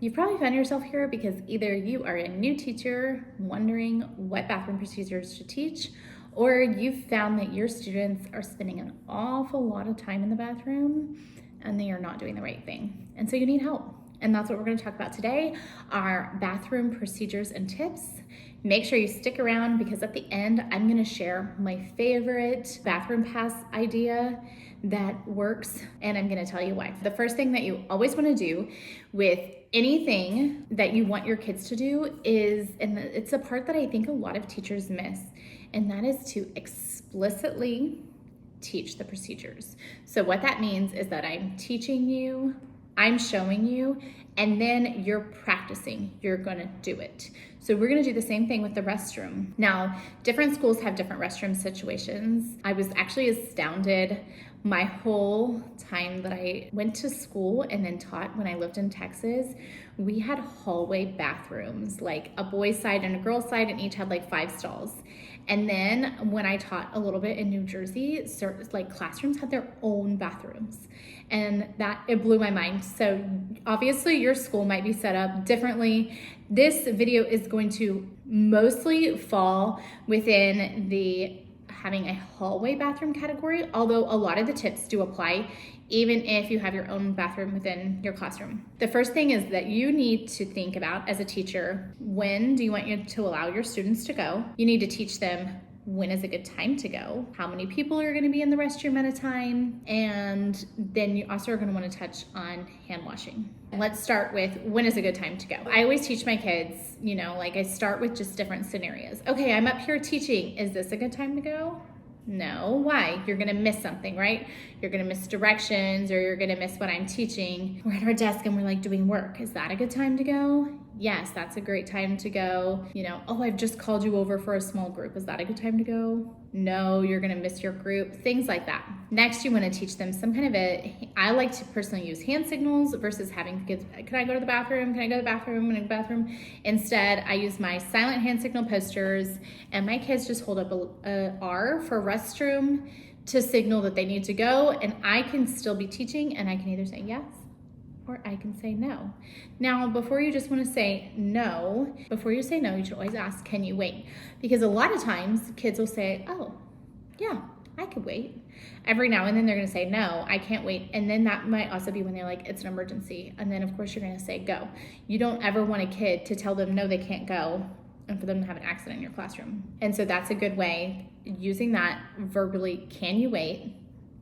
You probably found yourself here because either you are a new teacher wondering what bathroom procedures to teach, or you've found that your students are spending an awful lot of time in the bathroom and they are not doing the right thing. And so you need help. And that's what we're going to talk about today, are bathroom procedures and tips. Make sure you stick around because at the end, I'm going to share my favorite bathroom pass idea that works, and I'm going to tell you why. The first thing that you always want to do with anything that you want your kids to do is, and it's a part that I think a lot of teachers miss, and that is to explicitly teach the procedures. So what that means is that I'm teaching you, I'm showing you, and then you're practicing, you're gonna do it. So we're gonna do the same thing with the restroom. Now, different schools have different restroom situations. I was actually astounded my whole time that I went to school and then taught when I lived in Texas. We had hallway bathrooms, like a boys' side and a girls' side, and each had like 5 stalls. And then when I taught a little bit in New Jersey, like classrooms had their own bathrooms. And it blew my mind. So obviously your school might be set up differently. This video is going to mostly fall within the having a hallway bathroom category, although a lot of the tips do apply even if you have your own bathroom within your classroom. The first thing is that you need to think about as a teacher, when do you want you to allow your students to go? You need to teach them when is a good time to go, how many people are going to be in the restroom at a time, and then you also are going to want to touch on hand washing. Let's start with when is a good time to go. I always teach my kids, like I start with just different scenarios. Okay, I'm up here teaching. Is this a good time to go? No. Why? You're gonna miss something, right? You're gonna miss directions, or you're gonna miss what I'm teaching. We're at our desk and we're like doing work. Is that a good time to go? Yes, that's a great time to go. Oh, I've just called you over for a small group. Is that a good time to go? No, you're gonna miss your group. Things like that. Next, you wanna teach them some kind of I like to personally use hand signals versus having kids, can I go to the bathroom? Can I go to the bathroom? Can I go to the bathroom? Instead, I use my silent hand signal posters, and my kids just hold up a R for restroom to signal that they need to go, and I can still be teaching, and I can either say yes or I can say no. Now, before you just want to say no, before you say no, you should always ask, can you wait? Because a lot of times kids will say, oh, yeah, I could wait. Every now and then they're going to say, no, I can't wait. And then that might also be when they're like, it's an emergency. And then of course you're going to say go. You don't ever want a kid to tell them no, they can't go, and for them to have an accident in your classroom. And so that's a good way. Using that verbally, can you wait,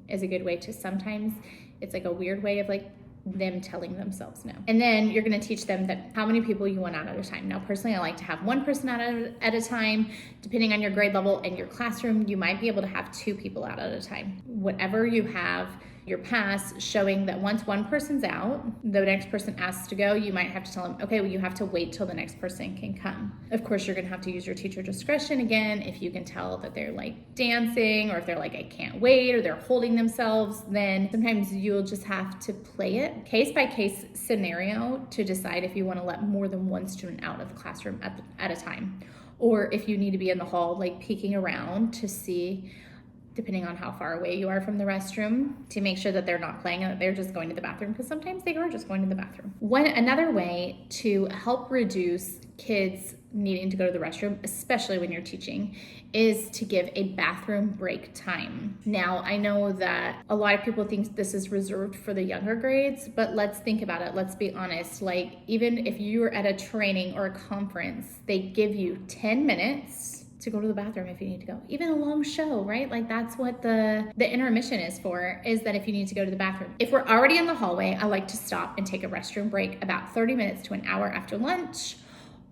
is a good way to, sometimes it's like a weird way of like them telling themselves no. And then you're going to teach them that how many people you want out at a time. Now, personally, I like to have 1 person out at a time. Depending on your grade level and your classroom, you might be able to have 2 people out at a time. Whatever you have, your pass showing that once 1 person's out, the next person asks to go, you might have to tell them, okay, well, you have to wait till the next person can come. Of course, you're gonna have to use your teacher discretion again. If you can tell that they're like dancing, or if they're like, I can't wait, or they're holding themselves, then sometimes you'll just have to play it case by case scenario to decide if you wanna let more than 1 student out of the classroom at a time. Or if you need to be in the hall, like peeking around to see, depending on how far away you are from the restroom, to make sure that they're not playing and that they're just going to the bathroom, because sometimes they are just going to the bathroom. Another way to help reduce kids needing to go to the restroom, especially when you're teaching, is to give a bathroom break time. Now, I know that a lot of people think this is reserved for the younger grades, but let's think about it. Let's be honest. Like, even if you're at a training or a conference, they give you 10 minutes to go to the bathroom if you need to go. Even a long show, right? Like, that's what the intermission is for, is that if you need to go to the bathroom. If we're already in the hallway, I like to stop and take a restroom break about 30 minutes to an hour after lunch.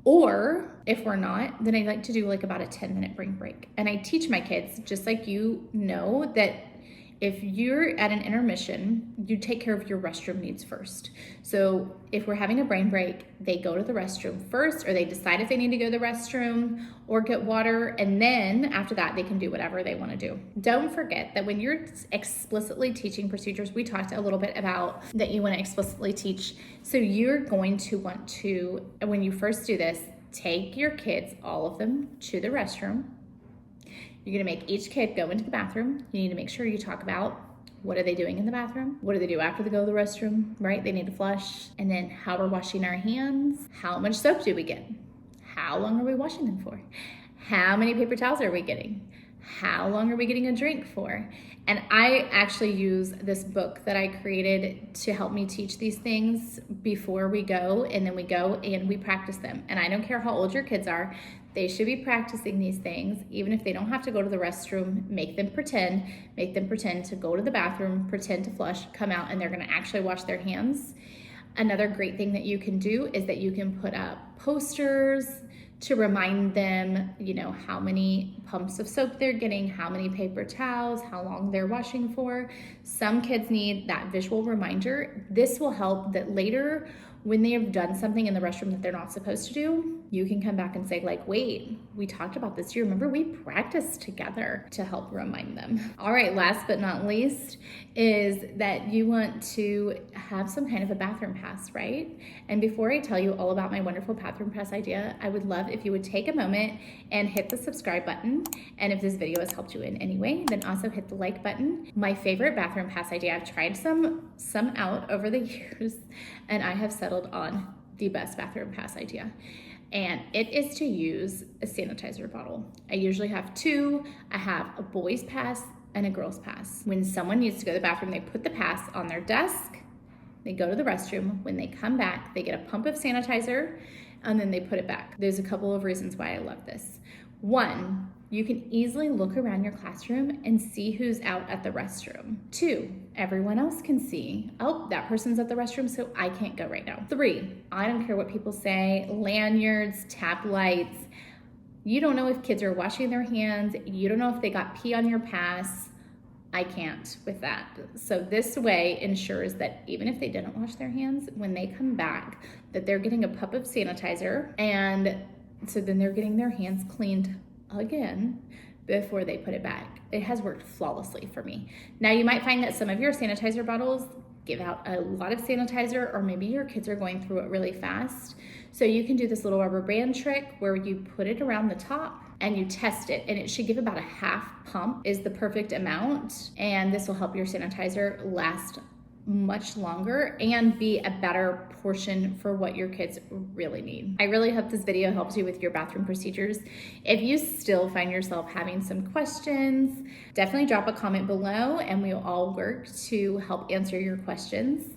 Or if we're not, then I like to do like about a 10-minute break. And I teach my kids, just like that if you're at an intermission, you take care of your restroom needs first. So if we're having a brain break, they go to the restroom first, or they decide if they need to go to the restroom or get water. And then after that, they can do whatever they want to do. Don't forget that when you're explicitly teaching procedures, we talked a little bit about that you want to explicitly teach. So you're going to want to, when you first do this, take your kids, all of them, to the restroom. You're gonna make each kid go into the bathroom. You need to make sure you talk about What are they doing in the bathroom? What do they do after they go to the restroom, right? They need to flush. And then how we're washing our hands. How much soap do we get? How long are we washing them for? How many paper towels are we getting? How long are we getting a drink for? And I actually use this book that I created to help me teach these things before we go, and then we go and we practice them. And I don't care how old your kids are, they should be practicing these things. Even if they don't have to go to the restroom, make them pretend to go to the bathroom, pretend to flush, come out, and they're gonna actually wash their hands. Another great thing that you can do is that you can put up posters to remind them, how many pumps of soap they're getting, how many paper towels, how long they're washing for. Some kids need that visual reminder. This will help that later when they have done something in the restroom that they're not supposed to do, you can come back and say like, wait, we talked about this. Do you remember we practiced together, to help remind them? All right, last but not least is that you want to have some kind of a bathroom pass, right? And before I tell you all about my wonderful bathroom pass idea, I would love if you would take a moment and hit the subscribe button. And if this video has helped you in any way, then also hit the like button. My favorite bathroom pass idea, I've tried some out over the years, and I have settled on the best bathroom pass idea. And it is to use a sanitizer bottle. I usually have two. I have a boy's pass and a girl's pass. When someone needs to go to the bathroom, they put the pass on their desk, they go to the restroom. When they come back, they get a pump of sanitizer, and then they put it back. There's a couple of reasons why I love this. One, you can easily look around your classroom and see who's out at the restroom. Two, everyone else can see, oh, that person's at the restroom, so I can't go right now. Three, I don't care what people say, lanyards, tap lights. You don't know if kids are washing their hands. You don't know if they got pee on your pass. I can't with that. So this way ensures that even if they didn't wash their hands, when they come back, that they're getting a pump of sanitizer, and so then they're getting their hands cleaned again before they put it back. It has worked flawlessly for me. Now you might find that some of your sanitizer bottles give out a lot of sanitizer, or maybe your kids are going through it really fast. So you can do this little rubber band trick where you put it around the top and you test it, and it should give about a half pump is the perfect amount. And this will help your sanitizer last much longer and be a better portion for what your kids really need. I really hope this video helps you with your bathroom procedures. If you still find yourself having some questions, definitely drop a comment below and we'll all work to help answer your questions.